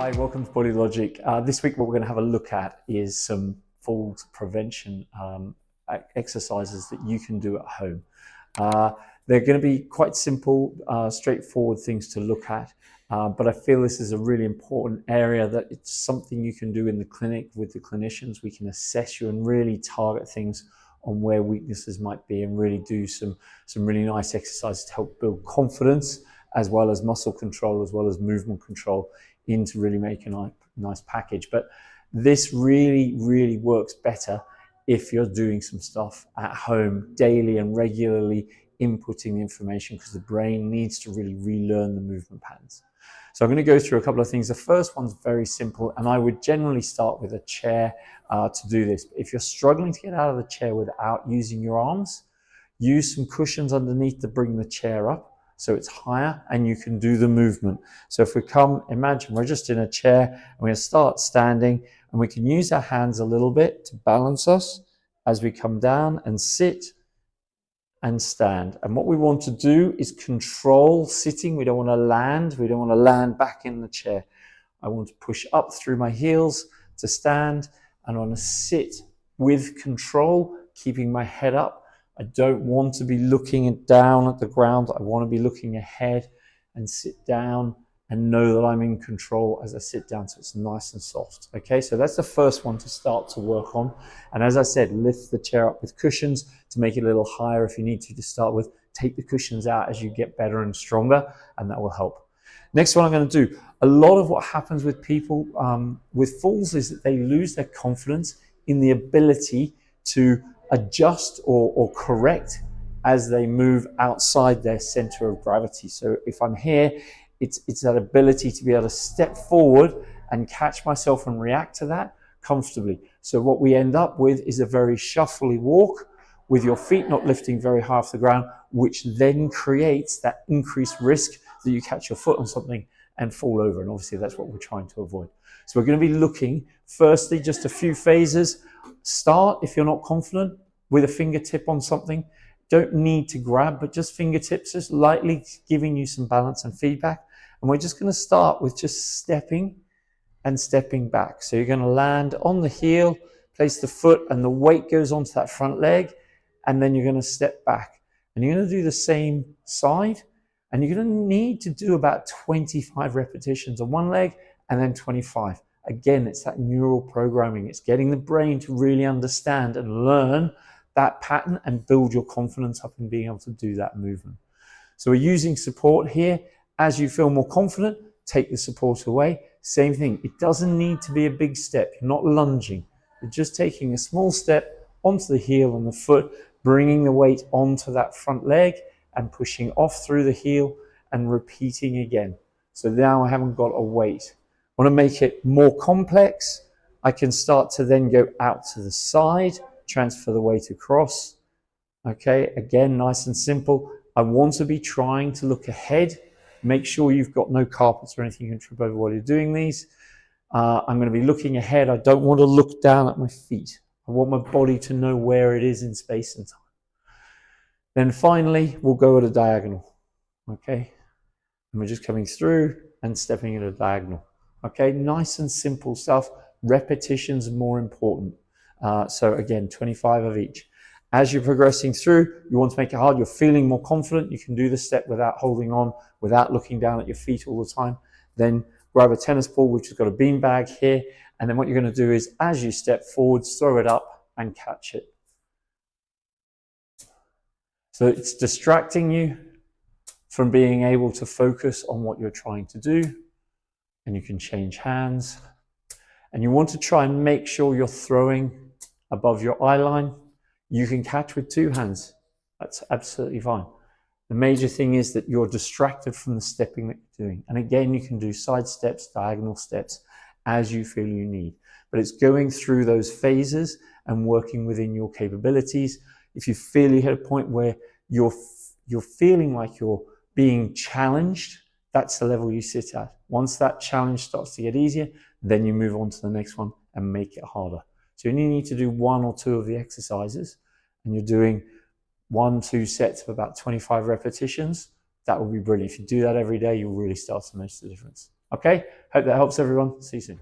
Hi, welcome to Body Logic. This week what we're going to have a look at is some falls prevention exercises that you can do at home. They're going to be quite simple, straightforward things to look at, but I feel this is a really important area that it's something you can do in the clinic with the clinicians. We can assess you and really target things on where weaknesses might be and really do some really nice exercises to help build confidence as well as muscle control, as well as movement control, into really making a nice package. But this really works better if you're doing some stuff at home daily and regularly inputting the information, because the brain needs to really relearn the movement patterns. So I'm going to go through a couple of things. The first one's very simple, and I would generally start with a chair to do this. If you're struggling to get out of the chair without using your arms, use some cushions underneath to bring the chair up so it's higher and you can do the movement. So if we imagine we're just in a chair and we're going to start standing, and we can use our hands a little bit to balance us as we come down and sit and stand. And what we want to do is control sitting. We don't want to land. We don't want to land back in the chair. I want to push up through my heels to stand, and I want to sit with control, keeping my head up. I don't want to be looking down at the ground. I want to be looking ahead and sit down and know that I'm in control as I sit down, so it's nice and soft. Okay, so that's the first one to start to work on. And as I said, lift the chair up with cushions to make it a little higher if you need to start with. Take the cushions out as you get better and stronger, and that will help. Next one I'm going to do, a lot of what happens with people with falls is that they lose their confidence in the ability to adjust or correct as they move outside their center of gravity. So if I'm here, it's that ability to be able to step forward and catch myself and react to that comfortably. So what we end up with is a very shuffly walk with your feet not lifting very high off the ground, which then creates that increased risk that you catch your foot on something and fall over. And obviously that's what we're trying to avoid. So we're going to be looking, firstly, just a few phases. Start, if you're not confident, with a fingertip on something. Don't need to grab, but just fingertips, just lightly giving you some balance and feedback. And we're just going to start with just stepping and stepping back. So you're going to land on the heel, place the foot, and the weight goes onto that front leg, and then you're going to step back. And you're going to do the same side, and you're going to need to do about 25 repetitions on one leg and then 25. Again, it's that neural programming. It's getting the brain to really understand and learn that pattern and build your confidence up in being able to do that movement. So we're using support here. As you feel more confident, take the support away. Same thing. It doesn't need to be a big step. You're not lunging. You're just taking a small step onto the heel and the foot, bringing the weight onto that front leg and pushing off through the heel and repeating again. So now I haven't got a weight. I want to make it more complex. I can start to then go out to the side, transfer the weight across. Okay, again, nice and simple. I want to be trying to look ahead. Make sure you've got no carpets or anything you can trip over while you're doing these. I'm going to be looking ahead. I don't want to look down at my feet. I want my body to know where it is in space and time. Then finally, we'll go at a diagonal. Okay, and we're just coming through and stepping at a diagonal. Okay, nice and simple stuff. Repetitions are more important. So again, 25 of each. As you're progressing through, you want to make it hard. You're feeling more confident. You can do the step without holding on, without looking down at your feet all the time. Then grab a tennis ball, which has got a bean bag here. And then what you're going to do is, as you step forwards, throw it up and catch it. So it's distracting you from being able to focus on what you're trying to do. And you can change hands. And you want to try and make sure you're throwing above your eye line. You can catch with two hands. That's absolutely fine. The major thing is that you're distracted from the stepping that you're doing. And again, you can do side steps, diagonal steps, as you feel you need. But it's going through those phases and working within your capabilities. If you feel you hit a point where you're feeling like you're being challenged, that's the level you sit at. Once that challenge starts to get easier, then you move on to the next one and make it harder. So you only need to do one or two of the exercises, and you're doing 1-2 sets of about 25 repetitions. That will be brilliant. If you do that every day, you'll really start to notice the difference. Okay, hope that helps everyone. See you soon.